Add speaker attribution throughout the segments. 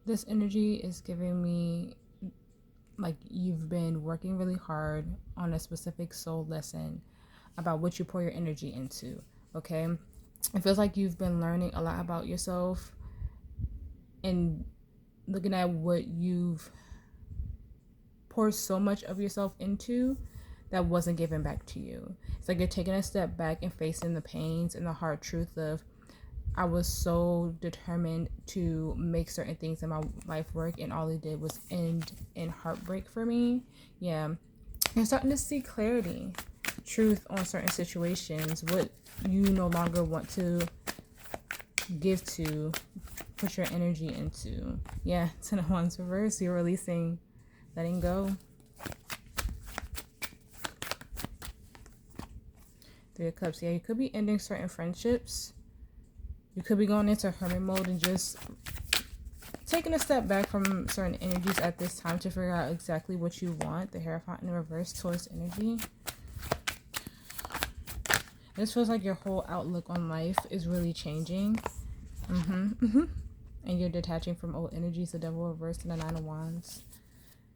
Speaker 1: This energy is giving me like you've been working really hard on a specific soul lesson about what you pour your energy into, okay? It feels like you've been learning a lot about yourself and looking at what you've poured so much of yourself into that wasn't given back to you. It's like you're taking a step back and facing the pains and the hard truth of, I was so determined to make certain things in my life work, and all it did was end in heartbreak for me. Yeah, you're starting to see clarity, truth on certain situations, what you no longer want to give to, put your energy into. Yeah, Ten of Wands reverse, you're releasing, letting go. Three of Cups, yeah, you could be ending certain friendships. You could be going into hermit mode and just taking a step back from certain energies at this time to figure out exactly what you want. The Hierophant in reverse, Taurus energy. This feels like your whole outlook on life is really changing. And you're detaching from old energies, the Devil reversed and the Nine of Wands.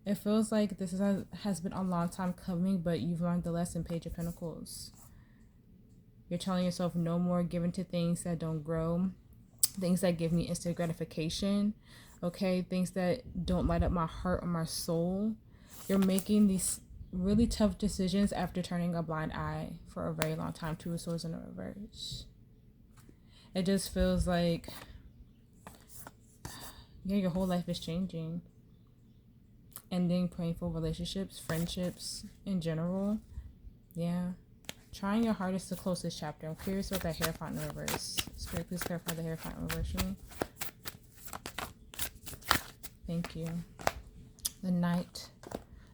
Speaker 1: It feels like this has been a long time coming, but you've learned the lesson, Page of Pentacles. You're telling yourself no more giving to things that don't grow, things that give me instant gratification, okay? Things that don't light up my heart or my soul. You're making these really tough decisions after turning a blind eye for a very long time. Two of Swords in the reverse. It just feels like, yeah, your whole life is changing. Ending painful relationships, friendships in general. Yeah. Trying your hardest to close this chapter. I'm curious about that Hierophant in reverse. Spirit, please clarify the Hierophant in reverse for me. Thank you. The Knight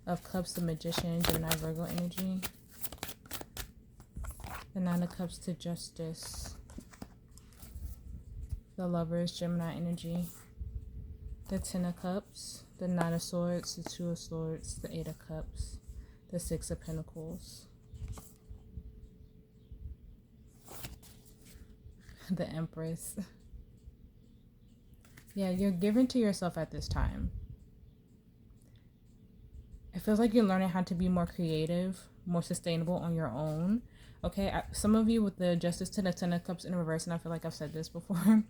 Speaker 1: of Cups, the Magician, Gemini, Virgo energy. The Nine of Cups to Justice. The Lovers, Gemini energy. The Ten of Cups. The Nine of Swords, the Two of Swords, the Eight of Cups. The Six of Pentacles. The Empress. Yeah, you're giving to yourself at this time. It feels like you're learning how to be more creative, more sustainable on your own. Okay, some of you with the Justice to the Ten of Cups in reverse, and I feel like I've said this before,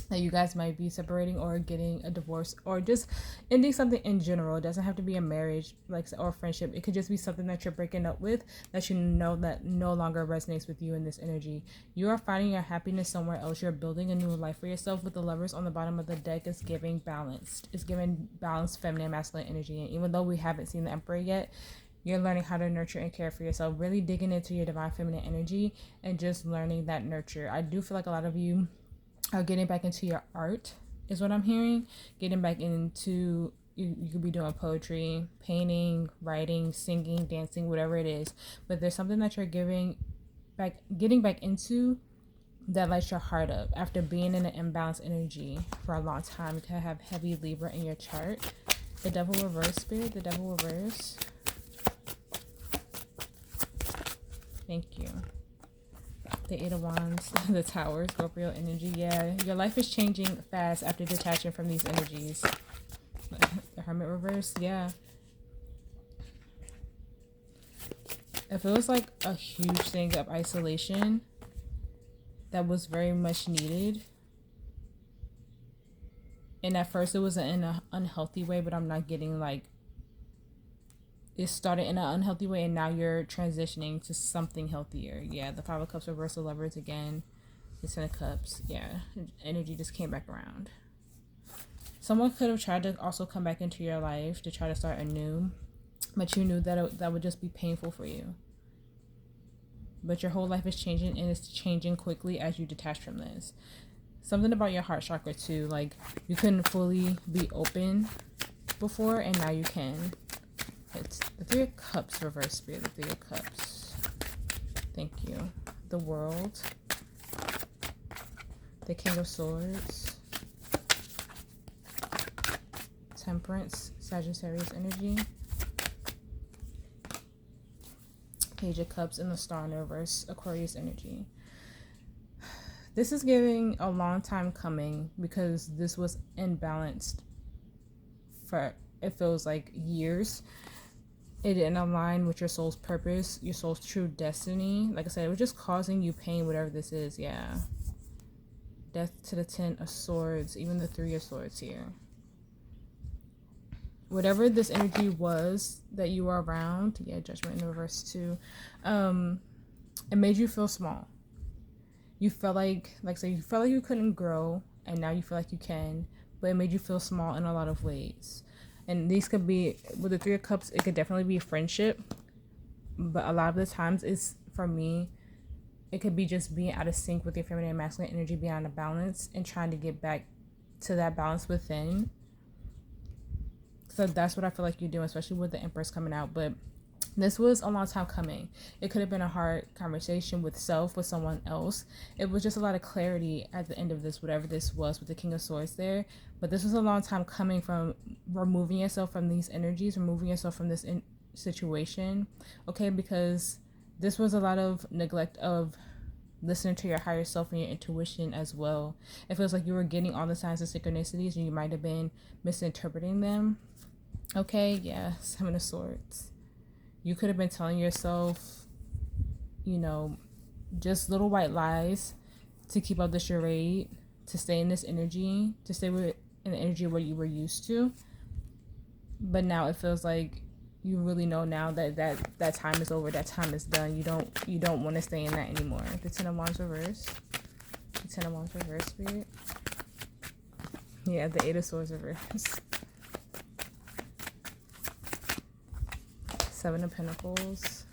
Speaker 1: that you guys might be separating or getting a divorce or just ending something in general. It doesn't have to be a marriage or a friendship. It could just be something that you're breaking up with that you know that no longer resonates with you in this energy. You are finding your happiness somewhere else. You're building a new life for yourself. With the Lovers on the bottom of the deck, is giving balanced. It's giving balanced feminine masculine energy. And even though we haven't seen the Emperor yet, you're learning how to nurture and care for yourself, really digging into your divine feminine energy and just learning that nurture. I do feel like a lot of you are getting back into your art, is what I'm hearing. Getting back into, you could be doing poetry, painting, writing, singing, dancing, whatever it is. But there's something that you're getting back into that lights your heart up. After being in an imbalanced energy for a long time, you can have heavy Libra in your chart. The Devil reverse, Spirit, the Devil reverse. Thank you. The Eight of Wands, the Tower, Scorpio energy. Yeah, your life is changing fast after detaching from these energies. The Hermit reverse, yeah. It feels like a huge thing of isolation that was very much needed. And at first it was in an unhealthy way, but I'm not getting like, it started in an unhealthy way and now you're transitioning to something healthier. Yeah, the Five of Cups reverse, the Lovers again, the Ten of Cups. Yeah, energy just came back around. Someone could have tried to also come back into your life to try to start anew, but you knew that that would just be painful for you. But your whole life is changing, and it's changing quickly as you detach from this. Something about your heart chakra too, like you couldn't fully be open before and now you can. It's the Three of Cups reverse, Spirit, the Three of Cups. Thank you. The World. The King of Swords. Temperance, Sagittarius energy. Page of Cups and the Star in the reverse, Aquarius energy. This is giving a long time coming because this was imbalanced for, it feels like years. It didn't align with your soul's purpose, your soul's true destiny. Like I said, it was just causing you pain, whatever this is. Yeah. Death to the 10 of Swords, even the 3 of Swords here. Whatever this energy was that you were around, yeah, Judgment in the reverse too, it made you feel small. You felt like say, you felt like you couldn't grow, and now you feel like you can, but it made you feel small in a lot of ways. And these could be, with the 3 of Cups, it could definitely be friendship, but a lot of the times it's, for me, it could be just being out of sync with your feminine and masculine energy, being out of balance, and trying to get back to that balance within. So that's what I feel like you're doing, especially with the Empress coming out. But this was a long time coming. It could have been a hard conversation with self, with someone else. It was just a lot of clarity at the end of this, whatever this was with the King of Swords there. But this was a long time coming from removing yourself from these energies, removing yourself from this situation, okay? Because this was a lot of neglect of listening to your higher self and your intuition as well. It feels like you were getting all the signs and synchronicities and you might have been misinterpreting them. Okay, yeah, 7 of Swords. You could have been telling yourself, you know, just little white lies to keep up the charade, to stay in this energy, to stay in the energy where you were used to. But now it feels like you really know now that time is over, that time is done. You don't want to stay in that anymore. The 10 of Wands reverse. The 10 of Wands reverse, Spirit. Yeah, the 8 of Swords reverse. 7 of Pentacles.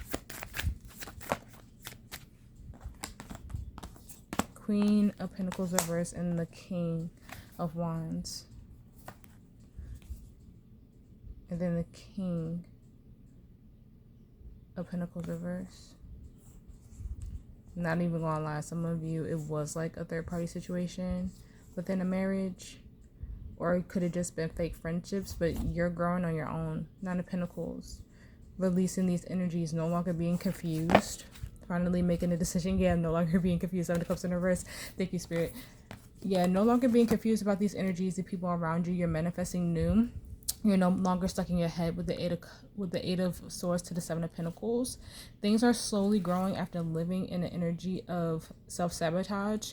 Speaker 1: Queen of Pentacles reverse and the King of Wands. And then the King of Pentacles reverse. Not even gonna lie, some of you, it was like a third-party situation within a marriage. Or it could have just been fake friendships, but you're growing on your own. 9 of Pentacles. Releasing these energies, no longer being confused. Finally making a decision. Yeah, no longer being confused. 7 of Cups in reverse. Thank you, Spirit. Yeah, no longer being confused about these energies, the people around you. You're manifesting new. You're no longer stuck in your head with the 8 of Swords to the 7 of Pentacles. Things are slowly growing after living in the energy of self-sabotage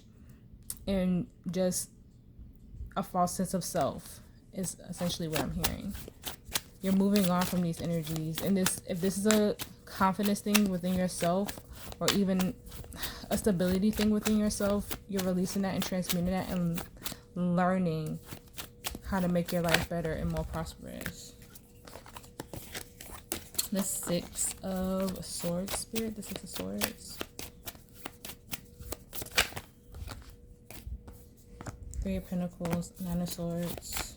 Speaker 1: and just a false sense of self is essentially what I'm hearing. You're moving on from these energies, and if this is a confidence thing within yourself, or even a stability thing within yourself, you're releasing that and transmuting that and learning how to make your life better and more prosperous. The 6 of Swords, Spirit. The 6 of Swords. 3 of Pentacles. 9 of Swords.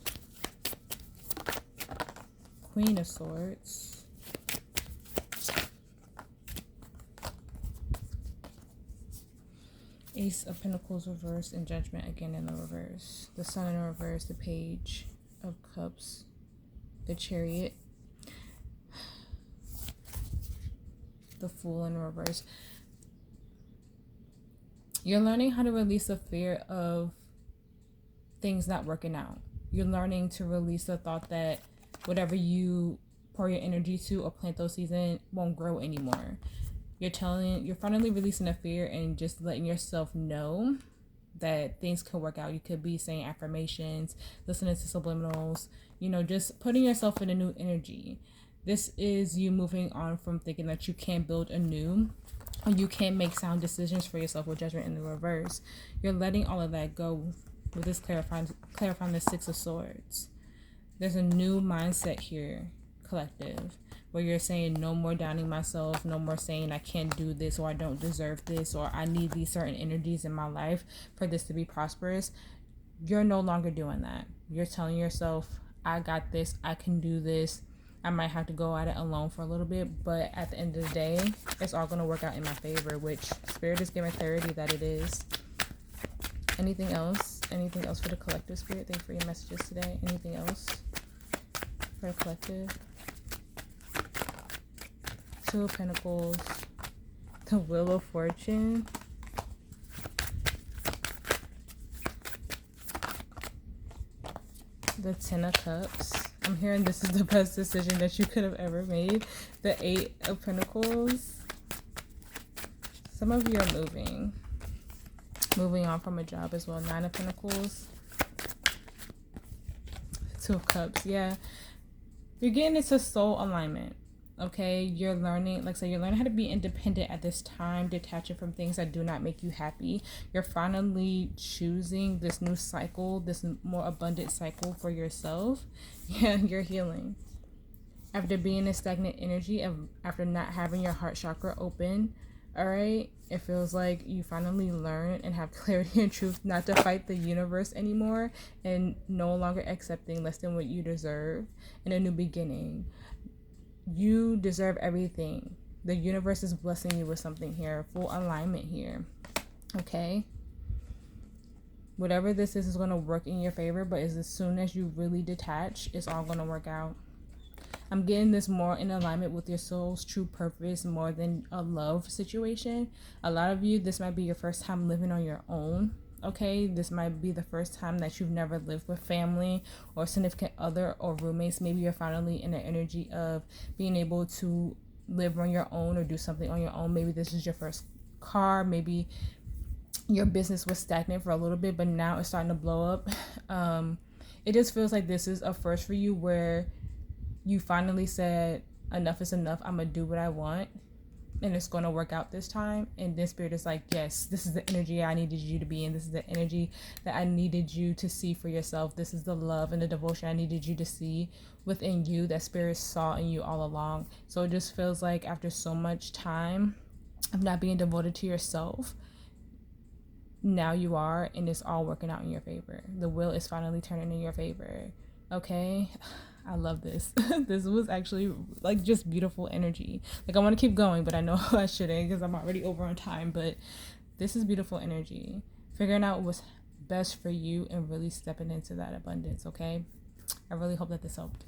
Speaker 1: Queen of Swords. Ace of Pentacles reverse and Judgment again in the reverse. The Sun in the reverse. The Page of Cups. The Chariot. The Fool in the reverse. You're learning how to release the fear of things not working out. You're learning to release the thought that whatever you pour your energy to or plant those seeds in won't grow anymore. You're finally releasing the fear and just letting yourself know that things could work out. You could be saying affirmations, listening to subliminals, you know, just putting yourself in a new energy. This is you moving on from thinking that you can't build anew or you can't make sound decisions for yourself with Judgment in the reverse. You're letting all of that go with this clarifying the 6 of Swords. There's a new mindset here, collective, where you're saying no more doubting myself, no more saying I can't do this or I don't deserve this or I need these certain energies in my life for this to be prosperous. You're no longer doing that. You're telling yourself, I got this, I can do this. I might have to go at it alone for a little bit, but at the end of the day, it's all going to work out in my favor, which Spirit is giving clarity that it is. Anything else? Anything else for the collective, Spirit? Thank you for your messages today. Anything else for the collective? 2 of Pentacles. The Wheel of Fortune. The 10 of Cups. I'm hearing this is the best decision that you could have ever made. The 8 of Pentacles. Some of you are moving on from a job as well. 9 of Pentacles. 2 of Cups. Yeah, you're getting into soul alignment. Okay, you're learning, like I said, you're learning how to be independent at this time, detaching from things that do not make you happy. You're finally choosing this new cycle, this more abundant cycle for yourself. Yeah, you're healing. After being in stagnant energy, after not having your heart chakra open, all right, it feels like you finally learn and have clarity and truth not to fight the universe anymore, and no longer accepting less than what you deserve in a new beginning. You deserve everything. The universe is blessing you with something here. Full alignment here. Okay? Whatever this is going to work in your favor, but as soon as you really detach, it's all going to work out. I'm getting this more in alignment with your soul's true purpose more than a love situation. A lot of you, this might be your first time living on your own. Okay, this might be the first time that you've never lived with family or significant other or roommates. Maybe you're finally in the energy of being able to live on your own or do something on your own. Maybe this is your first car. Maybe your business was stagnant for a little bit, but now it's starting to blow up. It just feels like this is a first for you where you finally said enough is enough. I'm gonna do what I want, and it's going to work out this time. And this spirit is like, yes, this is the energy I needed you to be in. This is the energy that I needed you to see for yourself. This is the love and the devotion I needed you to see within you that spirit saw in you all along. So it just feels like after so much time of not being devoted to yourself, now you are, and it's all working out in your favor. The wheel is finally turning in your favor. Okay? I love this. This was actually like just beautiful energy. Like I want to keep going, but I know I shouldn't because I'm already over on time. But this is beautiful energy. Figuring out what's best for you and really stepping into that abundance, okay? I really hope that this helped.